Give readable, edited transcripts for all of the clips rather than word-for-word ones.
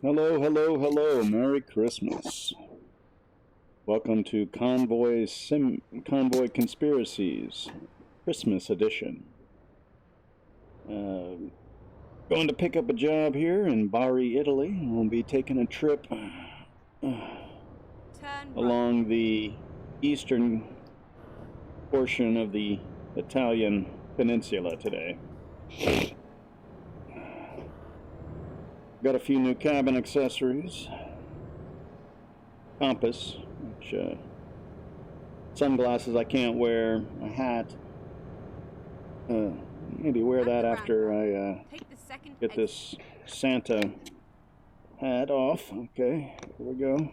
Hello, hello, hello. Merry Christmas. Welcome to Convoy Conspiracies, Christmas edition. Going to pick up a job here in Bari, Italy. We'll be taking a trip along the eastern portion of the Italian peninsula today. Got a few new cabin accessories. Compass, which sunglasses I can't wear, a hat. Maybe wear that after I get this Santa hat off. Okay, here we go.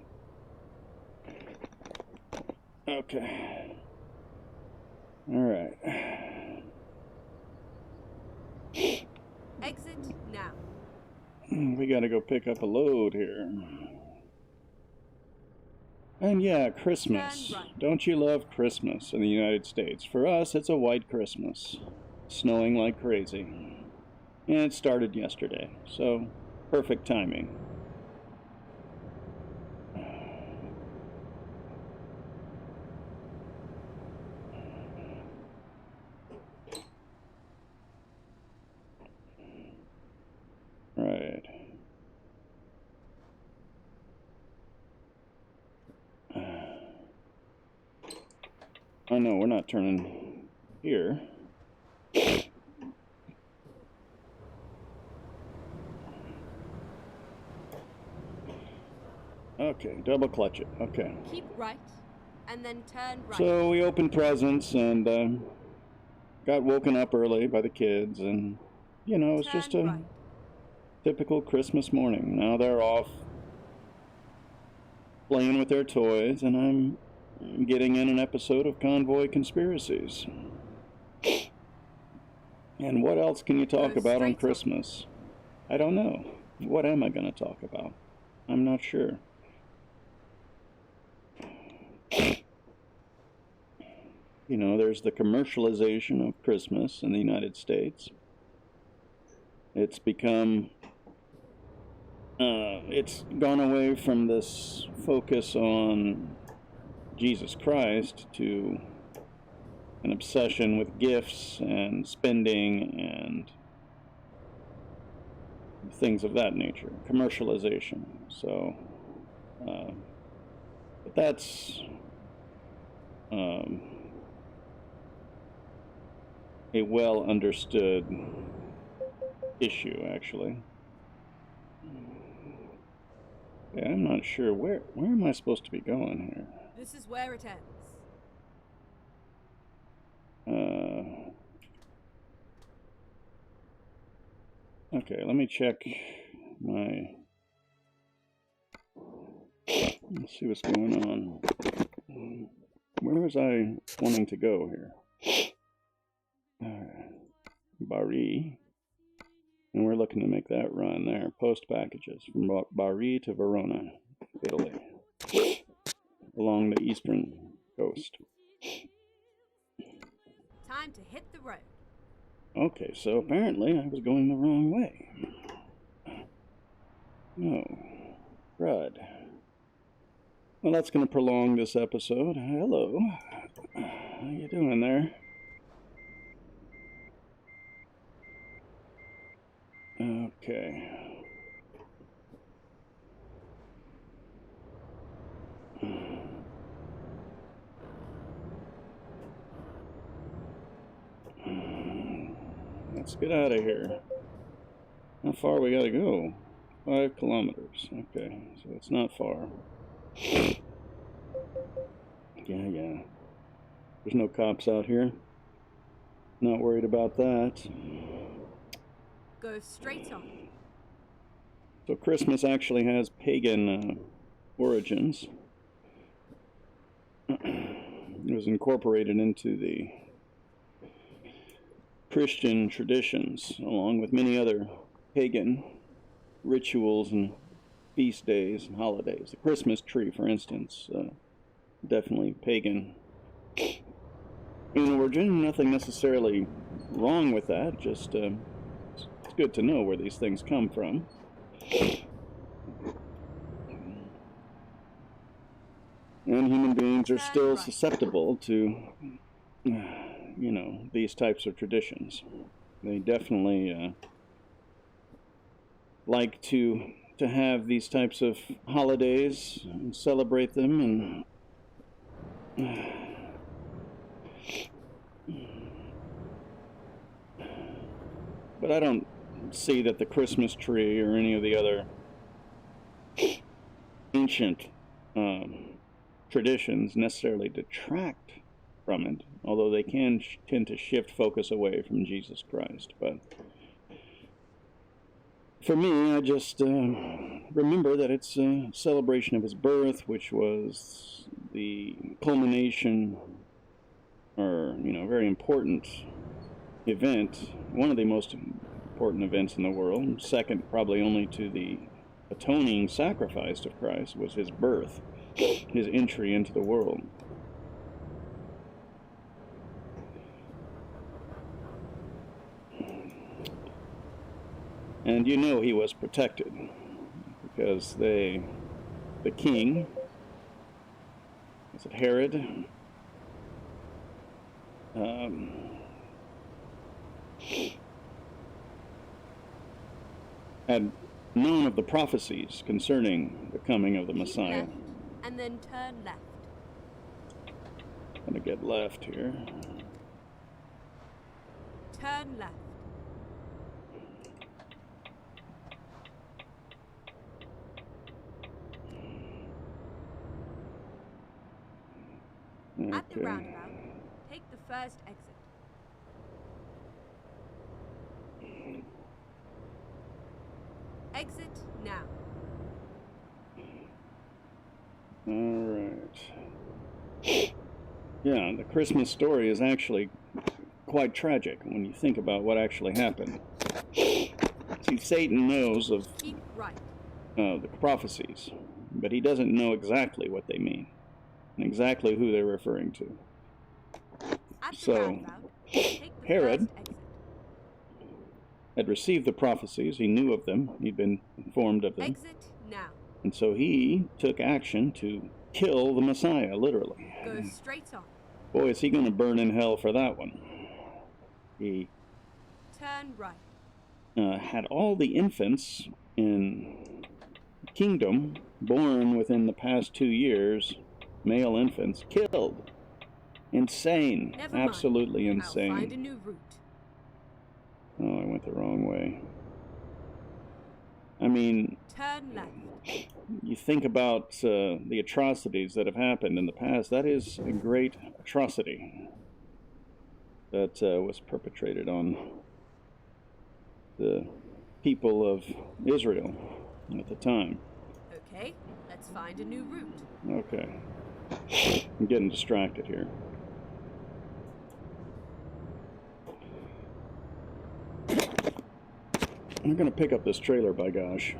Okay. All right. Exit now. We gotta go pick up a load here. And yeah, Christmas. Don't you love Christmas in the United States? For us, it's a white Christmas. Snowing like crazy. And it started yesterday, so perfect timing. Right. Oh no, we're not turning here. Okay, double clutch it. Okay. Keep right, and then turn right. So we opened presents and got woken up early by the kids, and you know, it was just a typical Christmas morning. Now they're off playing with their toys, and I'm getting in an episode of Convoy Conspiracies. And what else can you talk about on Christmas? I don't know. What am I going to talk about? I'm not sure. You know, there's the commercialization of Christmas in the United States. It's become it's gone away from this focus on Jesus Christ to an obsession with gifts and spending and things of that nature, commercialization. So, but that's a well understood issue, actually. Yeah, I'm not sure where am I supposed to be going here? This is where it ends. Okay, let me check my... Let's see what's going on. Where was I wanting to go here? Bari. And we're looking to make that run there. Post packages from Bari to Verona, Italy. Along the eastern coast. Time to hit the road. Okay, so apparently I was going the wrong way. Oh, crud. Well, that's going to prolong this episode. Hello. How you doing there? Okay. Let's get out of here. How far we gotta go? 5 kilometers. Okay, so it's not far. Yeah. There's no cops out here. Not worried about that. Go straight on. So Christmas actually has pagan origins. It was incorporated into the Christian traditions, along with many other pagan rituals and feast days and holidays. The Christmas tree, for instance, definitely pagan in origin. Nothing necessarily wrong with that, just it's good to know where these things come from. And human beings are Turn still right. susceptible to, these types of traditions. They definitely like to have these types of holidays and celebrate them, and but I don't see that the Christmas tree or any of the other ancient traditions necessarily detract from it, although they can tend to shift focus away from Jesus Christ. But for me, I just remember that it's a celebration of his birth, which was the culmination, or, very important event, one of the most important events in the world, second probably only to the atoning sacrifice of Christ, was his birth, his entry into the world. And he was protected, because the king, was it Herod? Had known of the prophecies concerning the coming of the Messiah. Keep left, and then turn left. I'm gonna get left here. Turn left. Okay. At the roundabout, take the first exit. Exit now. All right. Yeah, the Christmas story is actually quite tragic when you think about what actually happened. See, Satan knows of Keep right. The prophecies, but he doesn't know exactly what they mean and exactly who they're referring to. At the So, roundabout, take the Herod first exit. had received the prophecies. He knew of them. He'd been informed of them. Exit now. And so he took action to kill the Messiah, literally. Go straight on. Boy, is he going to burn in hell for that one. He Turn right. had all the infants in the kingdom born within the past 2 years, male infants, killed. Insane. Never mind. Absolutely insane. I'll find a new route. Oh, I went the wrong way. I mean, Turn left. you think about the atrocities that have happened in the past. That is a great atrocity that was perpetrated on the people of Israel at the time. Okay, let's find a new route. Okay. I'm getting distracted here. I'm going to pick up this trailer, by gosh.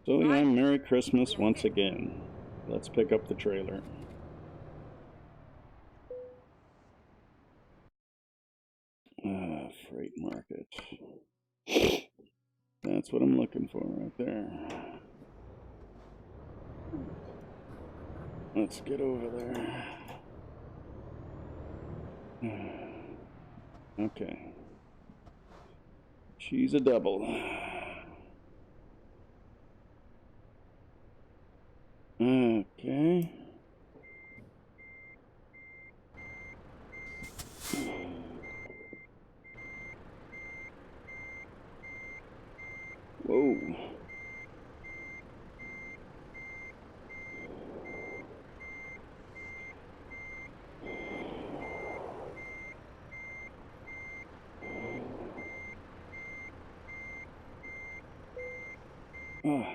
So yeah, Merry Christmas once again. Let's pick up the trailer. Freight market. That's what I'm looking for right there. Let's get over there. Okay. She's a double. Okay. Whoa. Oh.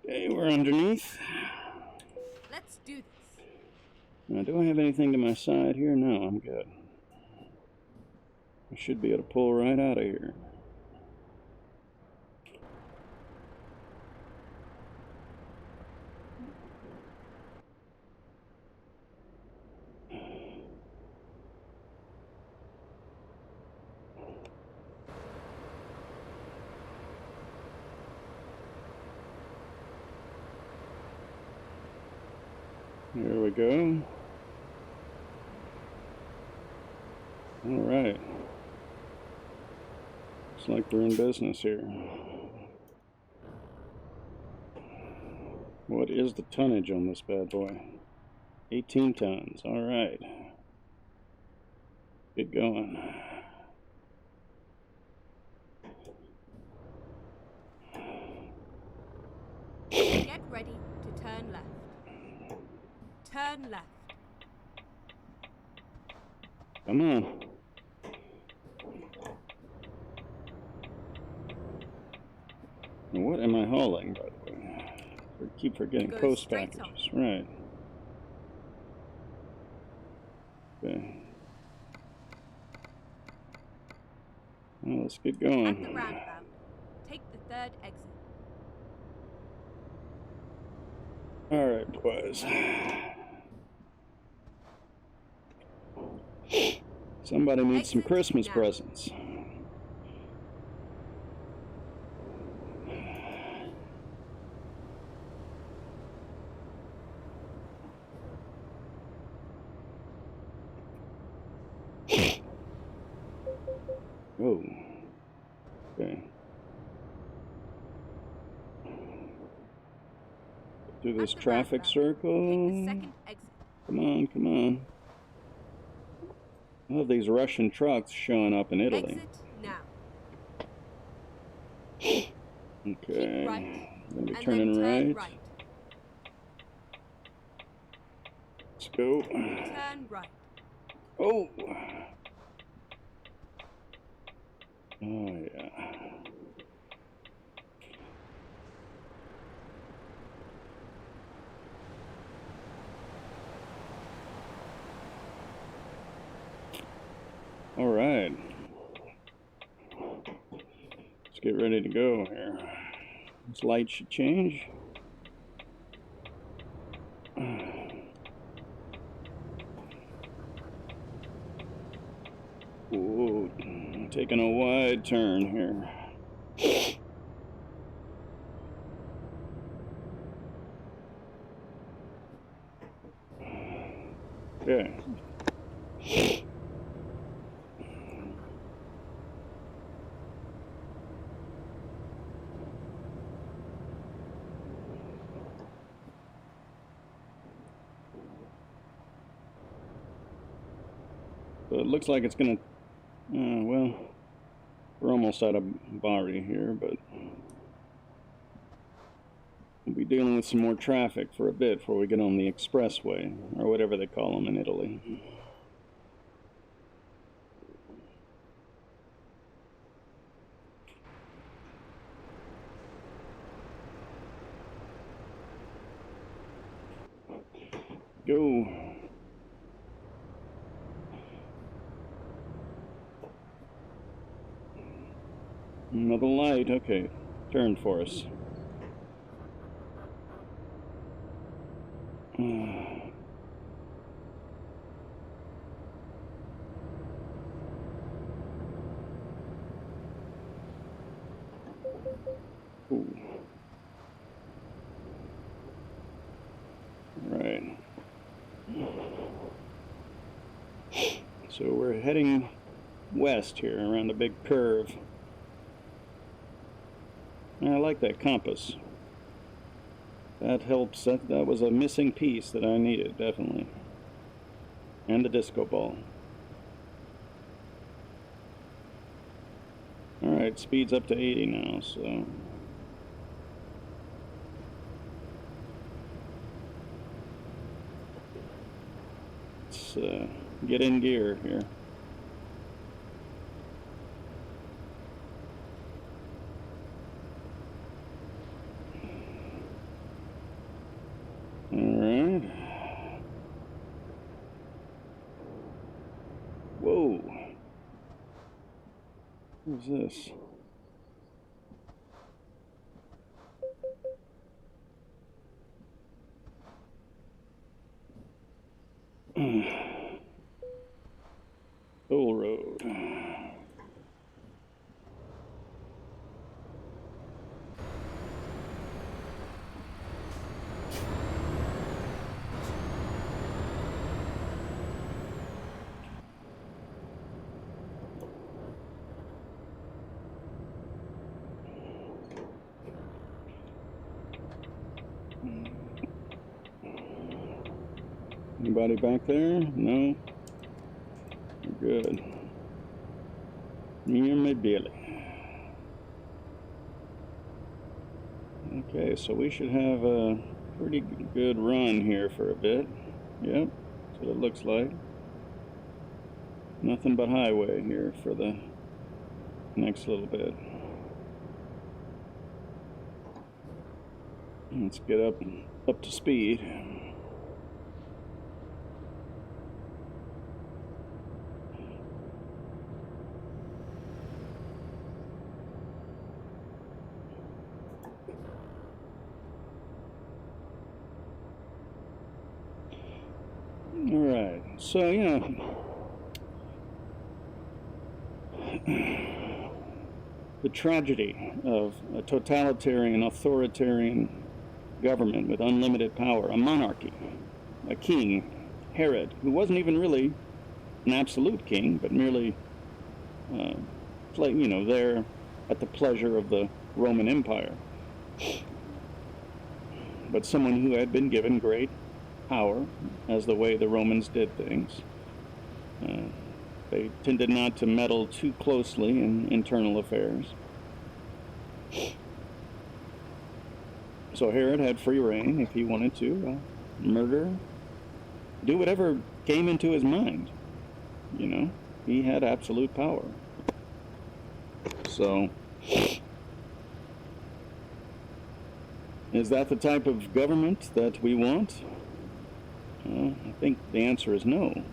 Okay, we're underneath. Let's do this. Now, do I have anything to my side here? No, I'm good. I should be able to pull right out of here. Here we go. All right. Looks like we're in business here. What is the tonnage on this bad boy? 18 tons. All right. Get going. Get ready to turn left. Turn left. Come on. Now what am I hauling, by the way? I keep forgetting Go post straight packages. Right. Okay. Well, let's get At the going. roundabout, take the third exit. All right, boys. Somebody needs some Exit Christmas now. presents. Oh. Okay. Do this At the traffic roundabout, circle. take the second exit. Come on, come on. I love these Russian trucks showing up in Italy. Exit now. Okay. Keep right, Then we're and turning then turn right. right. Let's go. Turn right. Oh. Oh, yeah. All right. Let's get ready to go here. This light should change. Ooh, taking a wide turn here. Okay. So it looks like it's gonna, well, we're almost out of Bari here, but we'll be dealing with some more traffic for a bit before we get on the expressway, or whatever they call them in Italy. Go. Another light, okay. Turn for us. Ooh. Right. So we're heading west here around a big curve. I like that compass. That helps. That was a missing piece that I needed, definitely. And the disco ball. Alright, speed's up to 80 now, so... let's get in gear here. Alright. Whoa. What's this? Toll road. Anybody back there? No? Good. Me and my Billy. Okay, so we should have a pretty good run here for a bit. Yep, that's what it looks like. Nothing but highway here for the next little bit. Let's get up to speed. All right, so the tragedy of a totalitarian, authoritarian government with unlimited power, a monarchy, a king, Herod, who wasn't even really an absolute king, but merely, there at the pleasure of the Roman Empire. But someone who had been given great power as the way the Romans did things. They tended not to meddle too closely in internal affairs. So Herod had free reign if he wanted to murder, do whatever came into his mind. He had absolute power. So, is that the type of government that we want? I think the answer is no.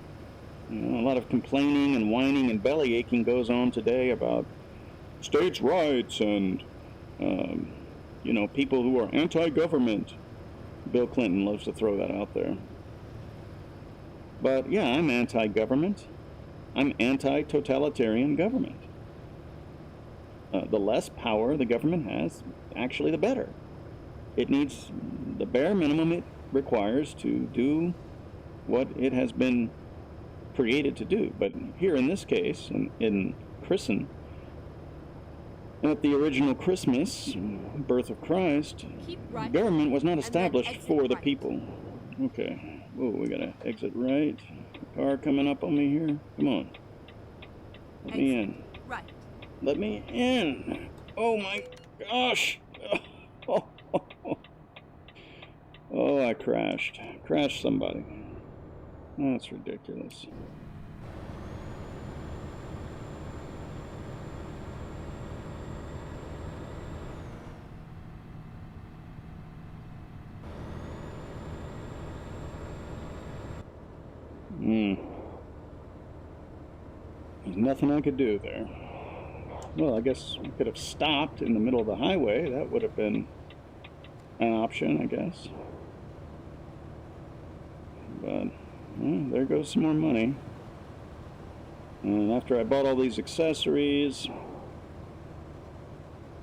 A lot of complaining and whining and belly aching goes on today about states' rights and, people who are anti-government. Bill Clinton loves to throw that out there. But, yeah, I'm anti-government. I'm anti-totalitarian government. The less power the government has, actually the better. It needs the bare minimum it requires to do what it has been created to do. But here in this case, in Christen, at the original Christmas, birth of Christ, right, government was not established for the right. people. Okay. Oh, we gotta exit right. Car coming up on me here. Come on. Let me in. Right. Let me in. Oh my gosh. Oh, I crashed. Crashed somebody. That's ridiculous. There's nothing I could do there. Well, I guess we could have stopped in the middle of the highway. That would have been an option, I guess. But, there goes some more money. And after I bought all these accessories,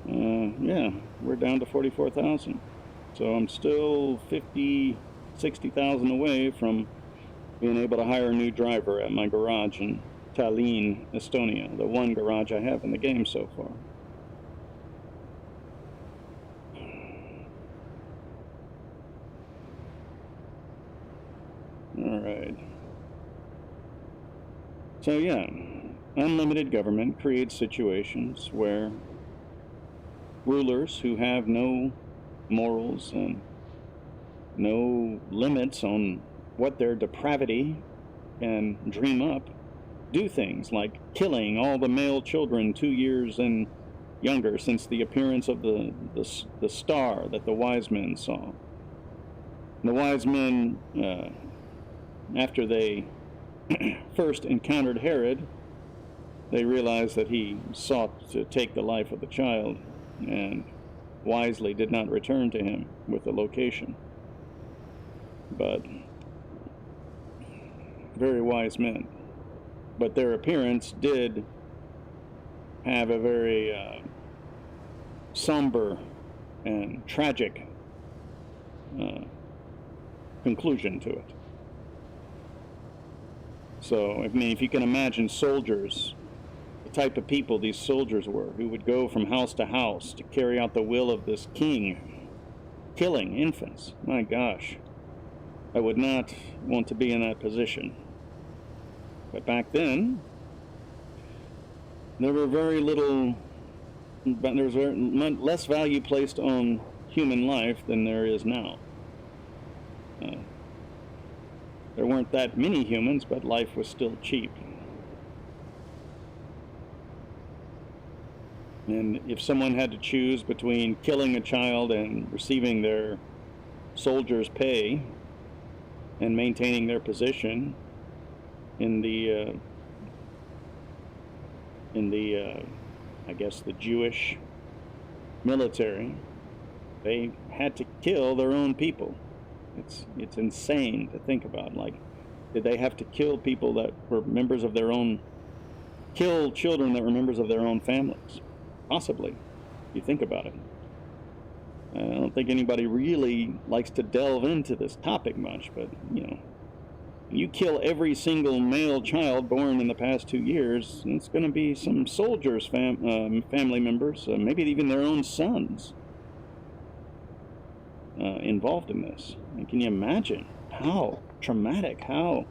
we're down to 44,000. So I'm still 60,000 away from being able to hire a new driver at my garage in Tallinn, Estonia, the one garage I have in the game so far. All right. So unlimited government creates situations where rulers who have no morals and no limits on what their depravity can dream up do things like killing all the male children 2 years and younger since the appearance of the star that the wise men saw. The wise men, after they first encountered Herod, they realized that he sought to take the life of the child and wisely did not return to him with the location. But very wise men. But their appearance did have a very somber and tragic conclusion to it. So, if you can imagine soldiers, the type of people these soldiers were, who would go from house to house to carry out the will of this king, killing infants. My gosh. I would not want to be in that position. But back then, there was less value placed on human life than there is now. There weren't that many humans, but life was still cheap. And if someone had to choose between killing a child and receiving their soldier's pay and maintaining their position in the I guess the Jewish military, they had to kill their own people. It's insane to think about. Like, did they have to kill people that were members of their own, kill children that were members of their own families? Possibly, if you think about it. I don't think anybody really likes to delve into this topic much, but, you kill every single male child born in the past 2 years, it's going to be some soldiers' family members, maybe even their own sons, involved in this. And can you imagine how traumatic, how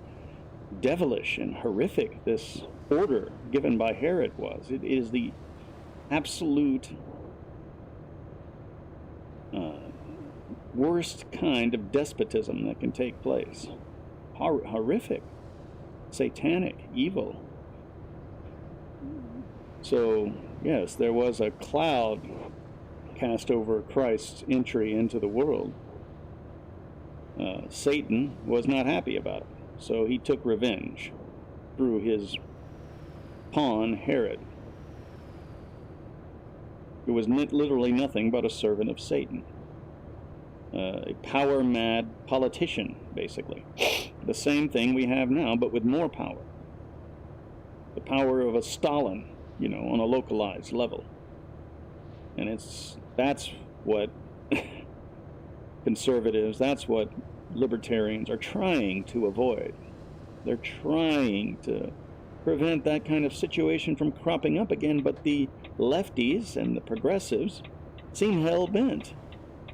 devilish and horrific this order given by Herod was? It is the absolute worst kind of despotism that can take place. Horrific, satanic, evil. So, yes, there was a cloud cast over Christ's entry into the world. Satan was not happy about it, so he took revenge through his pawn, Herod, who was literally nothing but a servant of Satan. A power-mad politician, basically. The same thing we have now, but with more power. The power of a Stalin, on a localized level. And that's what conservatives, that's what libertarians are trying to avoid. They're trying to prevent that kind of situation from cropping up again, but the lefties and the progressives seem hell-bent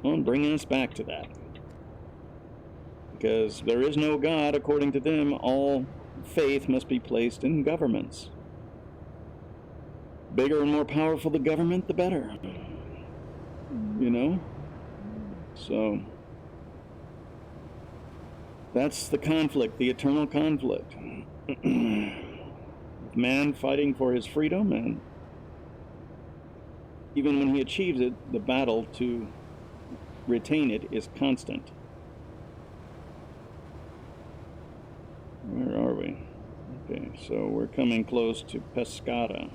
on bringing us back to that. Because there is no God, according to them. All faith must be placed in governments. Bigger and more powerful the government, the better. So that's the conflict, the eternal conflict. Man fighting for his freedom, and even when he achieves it, the battle to retain it is constant. Where are we? Okay, so we're coming close to Pescara.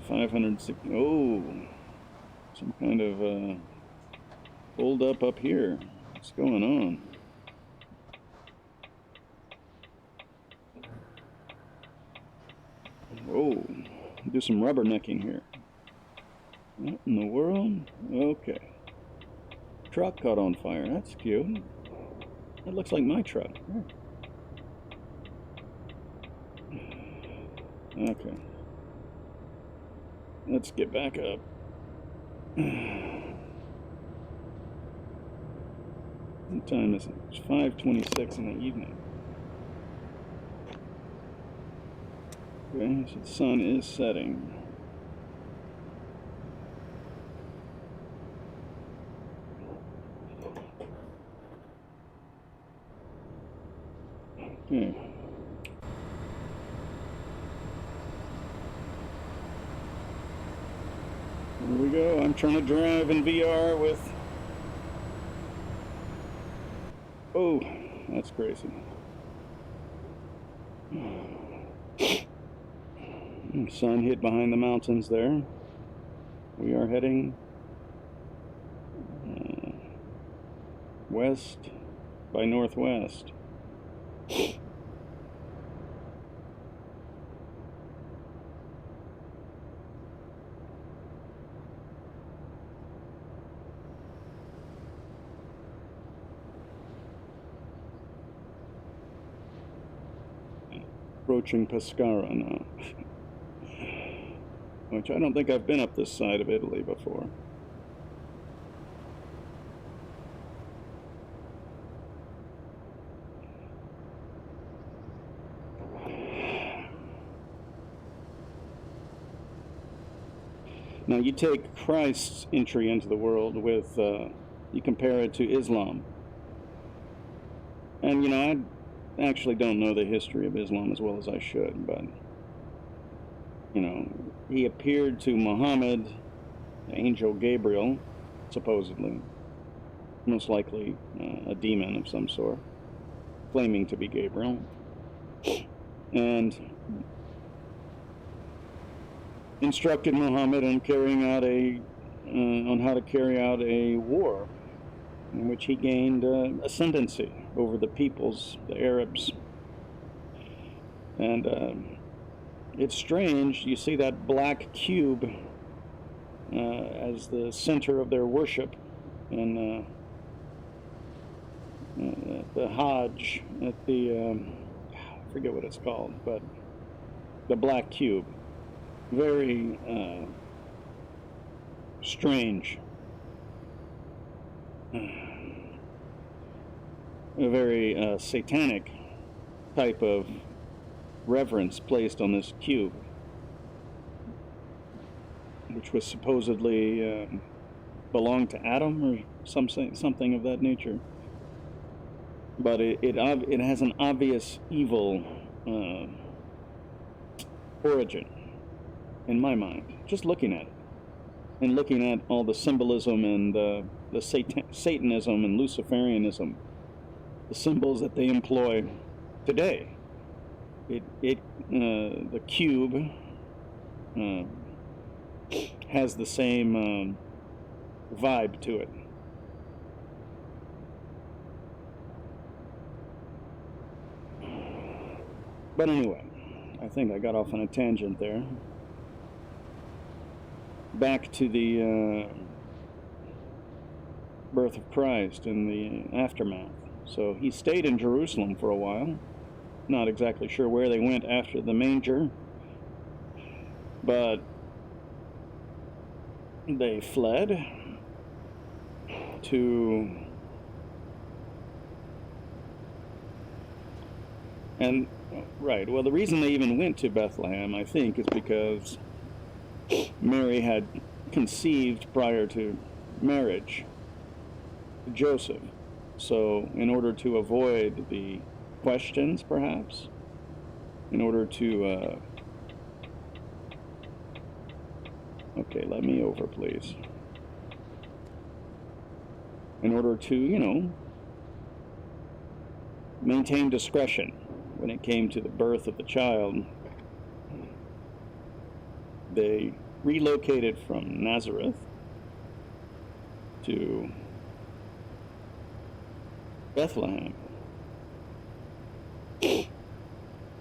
560. Oh, some kind of hold up here. What's going on? Whoa, do some rubbernecking here. What in the world? Okay. Truck caught on fire. That's cute. That looks like my truck. Okay. Let's get back up. What time is it? It's 5:26 in the evening. Okay, so the sun is setting. Okay. Here we go. I'm trying to drive in VR with... Oh, that's crazy. Sun hid behind the mountains there. We are heading west by northwest. Approaching Pescara now. Which I don't think I've been up this side of Italy before. Now, you take Christ's entry into the world with, you compare it to Islam. And, I actually don't know the history of Islam as well as I should, but, he appeared to Muhammad, the angel Gabriel, supposedly, most likely a demon of some sort, claiming to be Gabriel, and instructed Muhammad on on how to carry out a war in which he gained ascendancy over the peoples, the Arabs. And it's strange, you see that black cube as the center of their worship in the Hajj at the, I forget what it's called, but the black cube. Very strange. A very satanic type of reverence placed on this cube, which was supposedly belonged to Adam or something of that nature. But it has an obvious evil origin, in my mind, just looking at it, and looking at all the symbolism and the Satanism and Luciferianism, the symbols that they employ today. The cube has the same vibe to it. But anyway, I think I got off on a tangent there. Back to the birth of Christ and the aftermath. So he stayed in Jerusalem for a while. Not exactly sure where they went after the manger, but they fled to, and right, well, the reason they even went to Bethlehem, I think, is because Mary had conceived prior to marriage to Joseph. So in order to avoid the questions, perhaps, in order to okay, let me over, please. In order to, maintain discretion when it came to the birth of the child, they relocated from Nazareth to Bethlehem.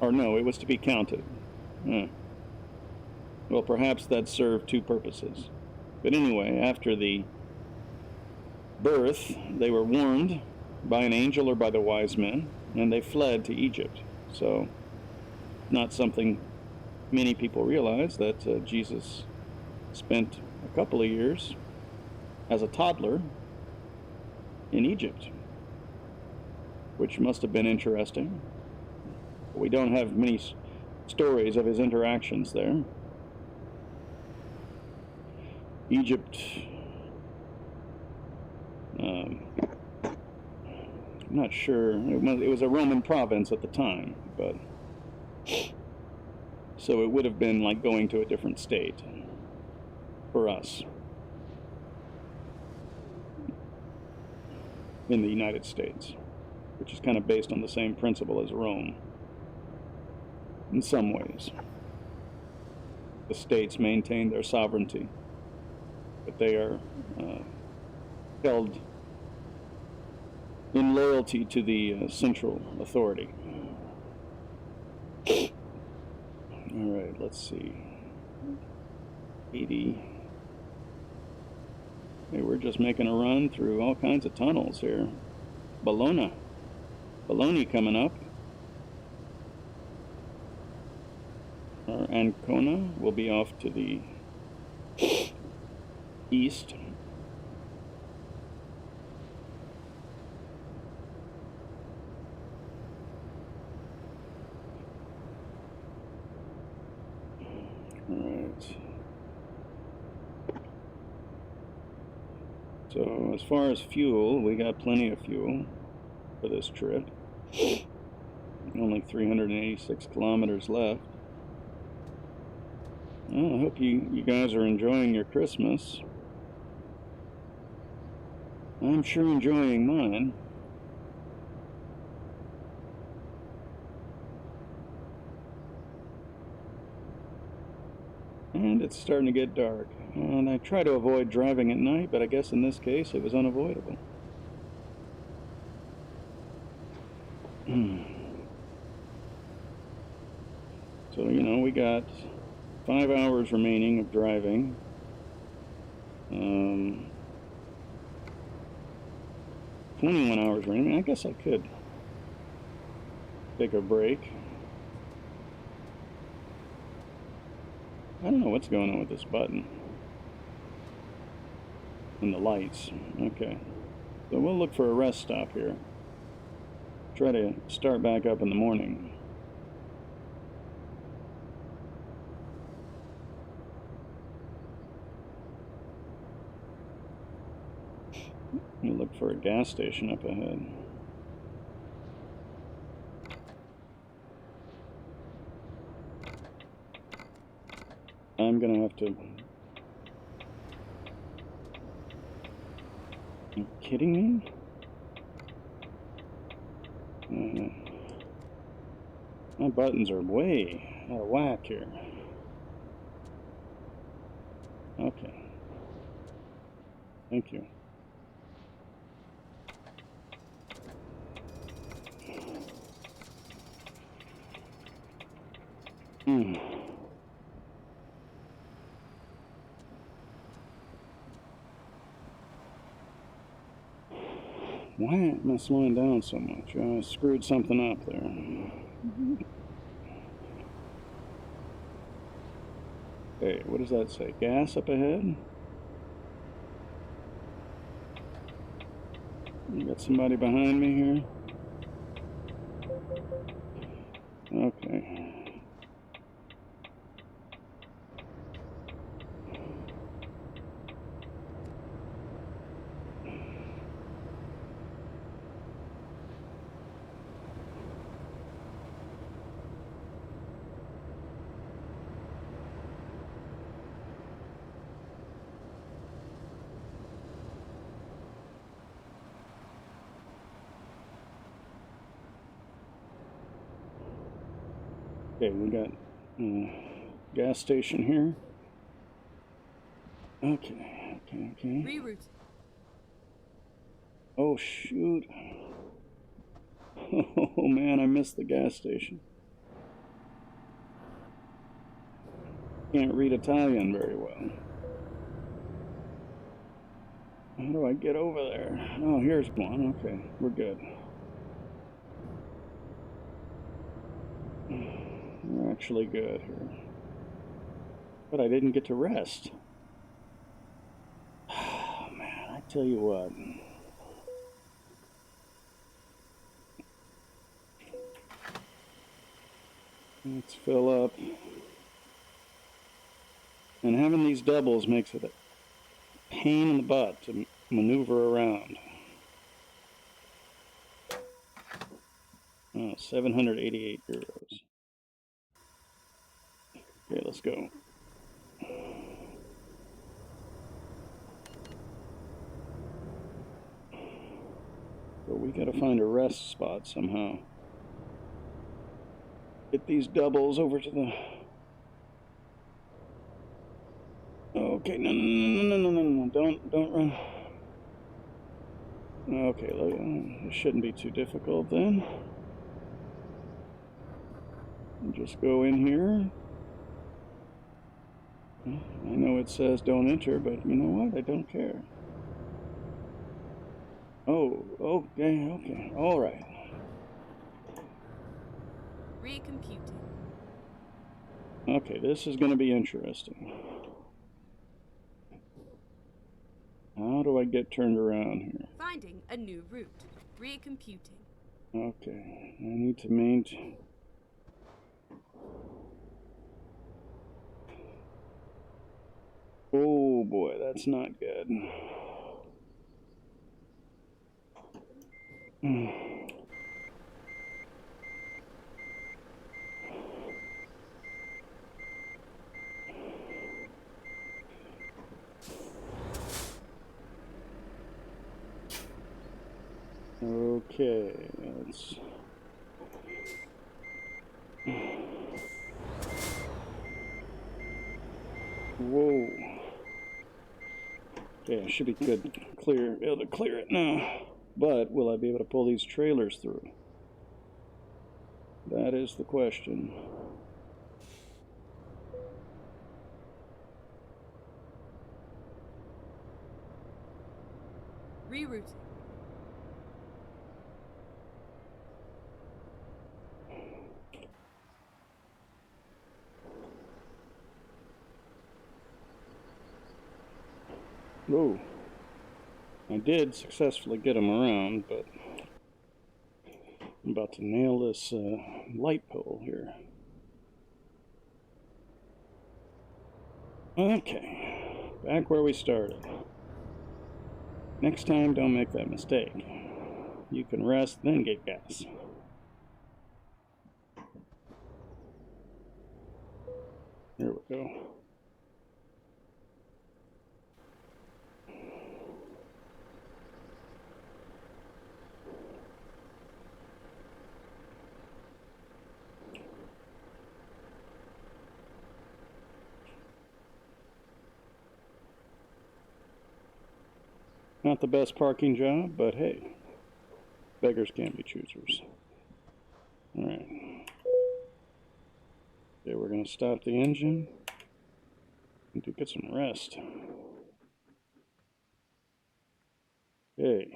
Or no, it was to be counted. Well, perhaps that served two purposes. But anyway, after the birth, they were warned by an angel or by the wise men, and they fled to Egypt. So, not something many people realize, that Jesus spent a couple of years as a toddler in Egypt, which must have been interesting. We don't have many stories of his interactions there. Egypt, I'm not sure, it was a Roman province at the time, but so it would have been like going to a different state for us in the United States, which is kind of based on the same principle as Rome in some ways. The states maintain their sovereignty, but they are held in loyalty to the central authority. All right, let's see. 80. Hey, we're just making a run through all kinds of tunnels here. Bologna coming up. Our Ancona will be off to the east. All right. So as far as fuel, we got plenty of fuel for this trip. Only 386 kilometers left. Well, I hope you guys are enjoying your Christmas. I'm sure enjoying mine. And it's starting to get dark. And I try to avoid driving at night, but I guess in this case it was unavoidable. So, you know, we got 5 hours remaining of driving. 21 hours remaining. I guess I could take a break. I don't know what's going on with this button. And the lights. Okay. So we'll look for a rest stop here. Try to start back up in the morning. We'll look for a gas station up ahead. I'm gonna have to... Are you kidding me? My buttons are way out of whack here. Okay. Thank you. Why am I slowing down so much? I screwed something up there. Hey, what does that say? Gas up ahead? You got somebody behind me here? Okay. Okay, we got gas station here. Okay. Reroute. Oh, shoot. Oh, man, I missed the gas station. Can't read Italian very well. How do I get over there? Oh, here's one. Okay, we're good. We're actually good here. But I didn't get to rest. Oh, man, I tell you what. Let's fill up. And having these doubles makes it a pain in the butt to maneuver around. Oh, 788 euros. Okay, let's go. But we gotta find a rest spot somehow. Get these doubles over to the... Okay, no, don't run. Okay, it shouldn't be too difficult then. Just go in here. I know it says don't enter, but you know what? I don't care. Oh, okay, all right. Recomputing. Okay, this is going to be interesting. How do I get turned around here? Finding a new route. Recomputing. Okay, I need to maintain... Oh boy, that's not good. Okay, let's... Whoa. Okay, I should be good, able to clear it now. But will I be able to pull these trailers through? That is the question. Rerouting. Whoa. I did successfully get them around, but I'm about to nail this light pole here. Okay, back where we started. Next time, don't make that mistake. You can rest, then get gas. Here we go. Not the best parking job, but hey, beggars can't be choosers. Alright. Okay, we're going to stop the engine and get some rest. Okay.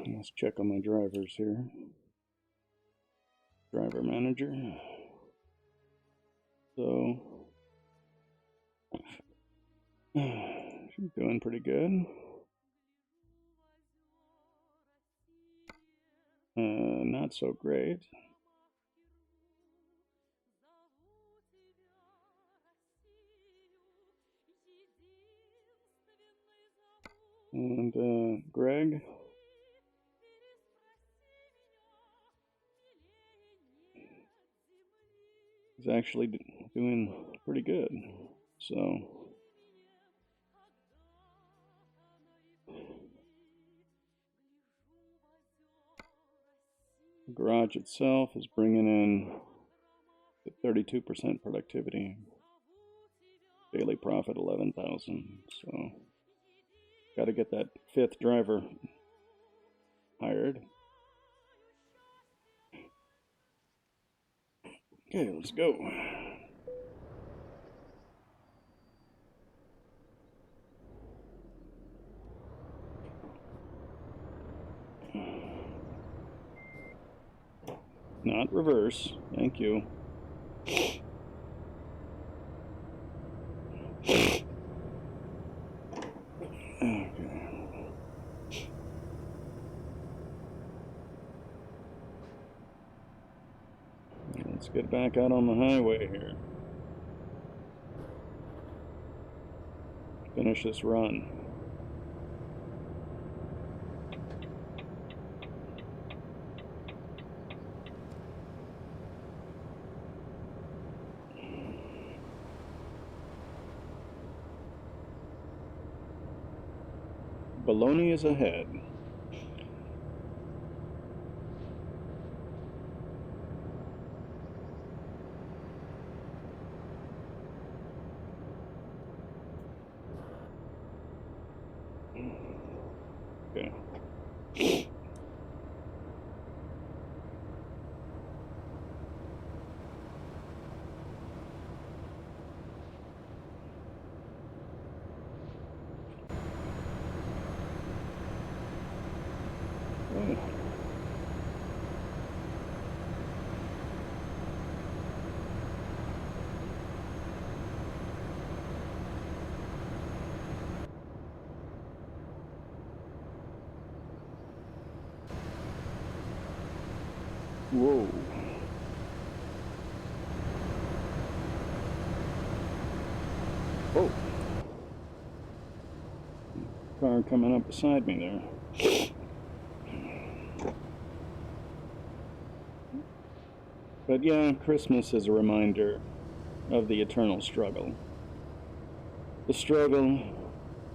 Let's check on my drivers here. Driver manager. So, she's doing pretty good. Not so great. And Greg. Is actually doing pretty good. So, the garage itself is bringing in 32% productivity. Daily profit 11,000. So, got to get that fifth driver hired. Okay, let's go. Not reverse. Thank you. Okay. Let's get back out on the highway here. Finish this run. Baloney is ahead. Okay. Oh. Whoa. Oh. Car coming up beside me there. But yeah, Christmas is a reminder of the eternal struggle. The struggle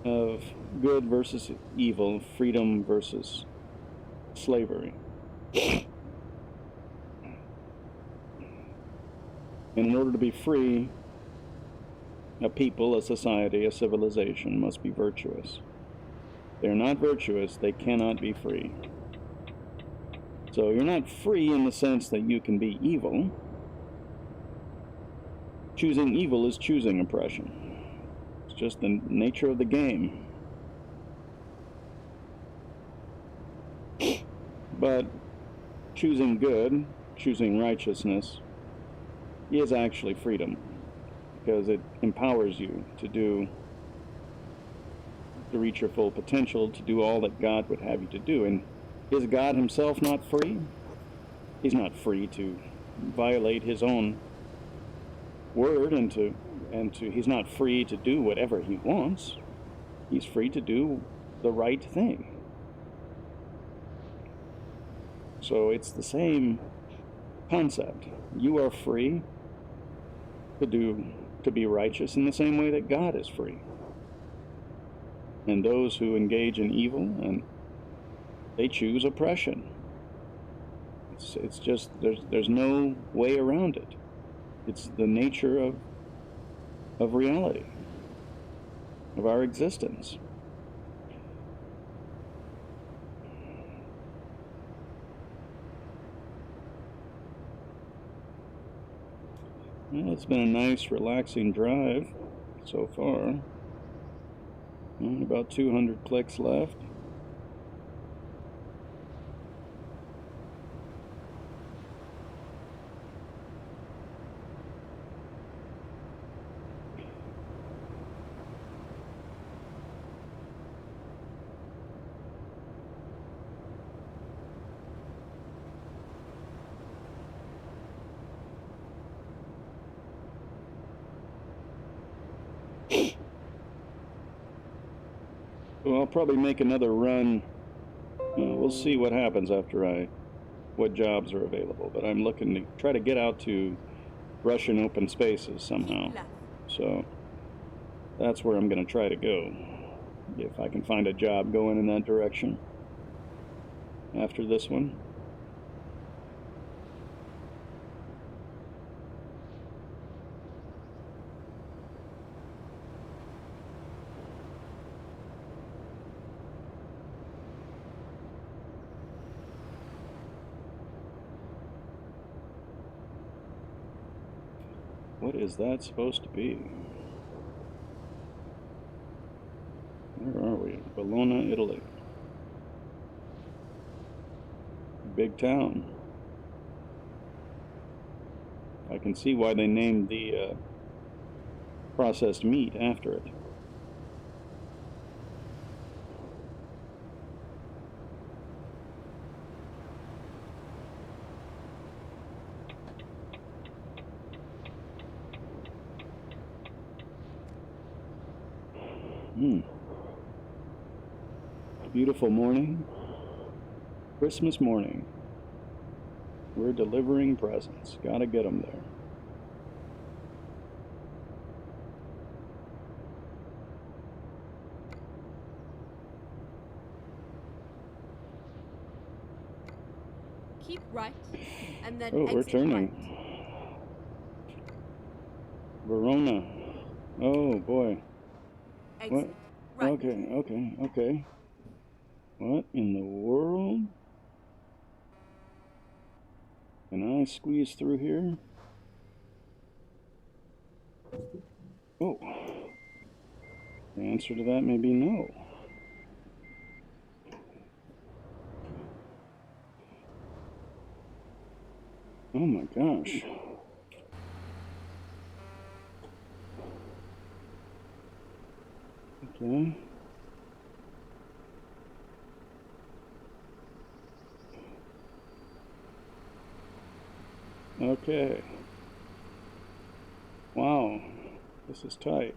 of good versus evil, freedom versus slavery. And in order to be free, a people, a society, a civilization must be virtuous. If they're not virtuous, they cannot be free. So you're not free in the sense that you can be evil. Choosing evil is choosing oppression. It's just the nature of the game. But choosing good, choosing righteousness, is actually freedom, because it empowers you to reach your full potential, to do all that God would have you to do. And is God himself not free? He's not free to violate his own word and he's not free to do whatever he wants. He's free to do the right thing. So it's the same concept. You are free to be righteous in the same way that God is free. And those who engage in evil, and they choose oppression. It's just there's no way around it. It's the nature of reality, of our existence. Well, it's been a nice, relaxing drive so far. About 200 clicks left. Well, I'll probably make another run. We'll see what happens after what jobs are available. But I'm looking to try to get out to Russian open spaces somehow. So that's where I'm going to try to go, if I can find a job going in that direction after this one. What is that supposed to be? Where are we? Bologna, Italy. Big town. I can see why they named the processed meat after it. Beautiful morning. Christmas morning. We're delivering presents. Gotta get them there. Keep right, and then Oh, we're turning. Right. Verona. Oh, boy. Exit What? right. Okay. What in the world? Can I squeeze through here? Oh. The answer to that may be no. Oh my gosh. Okay. Okay. Wow. This is tight.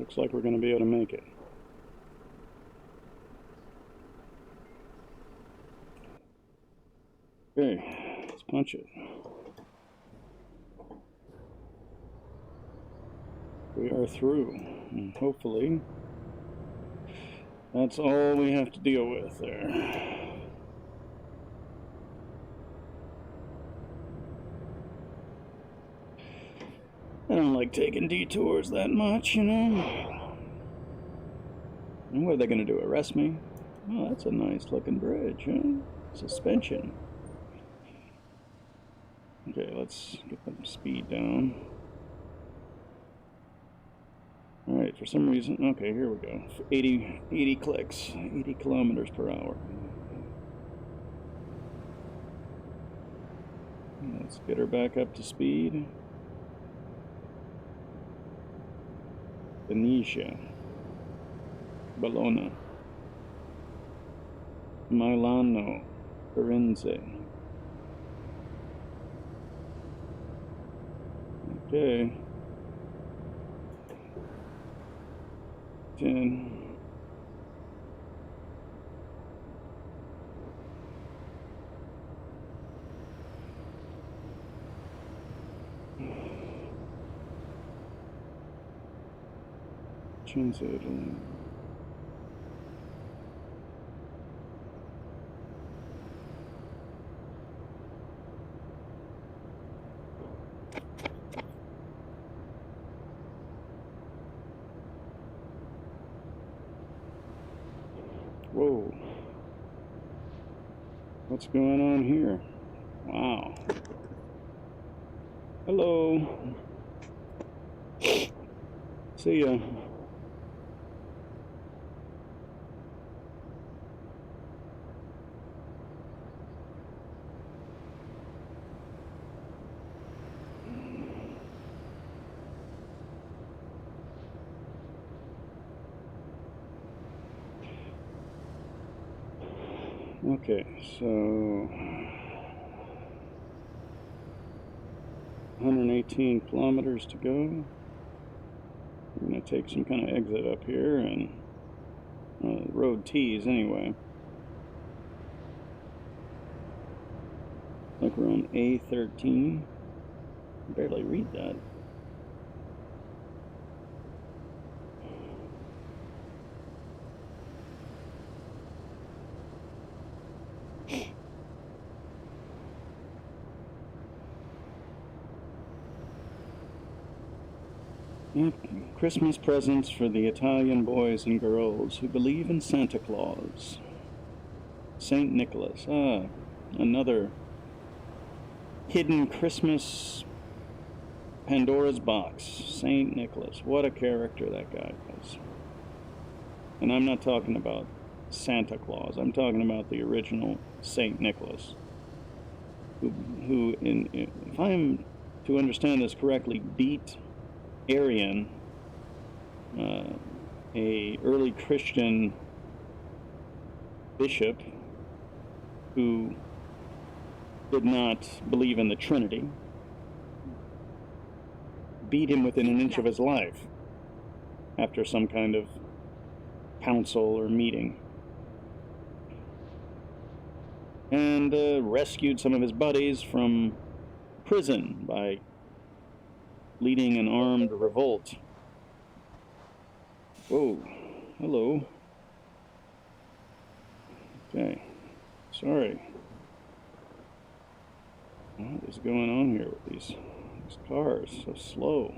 Looks like we're going to be able to make it. Okay, let's punch it. We are through, and hopefully that's all we have to deal with there. I don't like taking detours that much, you know. And what are they going to do, arrest me? Oh, that's a nice looking bridge, huh? Suspension. Okay, let's get the speed down. Alright, for some reason, okay, here we go. 80 clicks, 80 kilometers per hour. Let's get her back up to speed. Venetia, Bologna, Milano, Firenze. Okay. 10. Change it. Whoa. What's going on here? Wow. Hello. See ya. Okay, so 118 kilometers to go. I'm going to take some kind of exit up here and road T's anyway. Like we're on A13. I barely read that. Christmas presents for the Italian boys and girls who believe in Santa Claus. Saint Nicholas. Ah, another hidden Christmas Pandora's box. Saint Nicholas. What a character that guy was. And I'm not talking about Santa Claus. I'm talking about the original Saint Nicholas. Who if I'm to understand this correctly, beat Arian, a early Christian bishop who did not believe in the Trinity, beat him within an inch of his life after some kind of council or meeting, and rescued some of his buddies from prison by leading an armed revolt. Whoa, hello. Okay, sorry. What is going on here with these cars? So slow.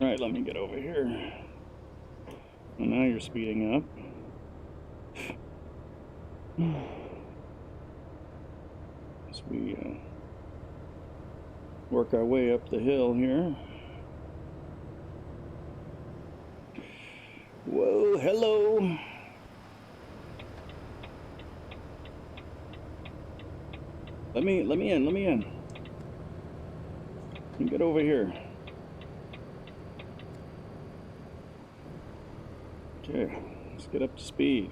Alright, let me get over here. Well, now you're speeding up. As we work our way up the hill here. Whoa, hello. Let me in. Let me get over here. Okay, let's get up to speed.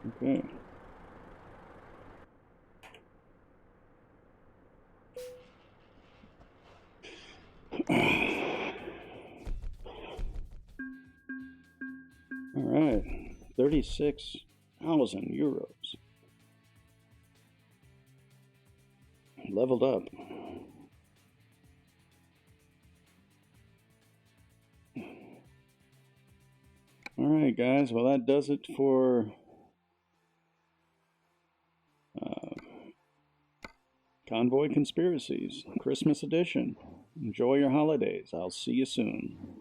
Okay. All right, 36,000 euros. Leveled up. All right, guys. Well, that does it for Convoy Conspiracies, Christmas edition. Enjoy your holidays. I'll see you soon.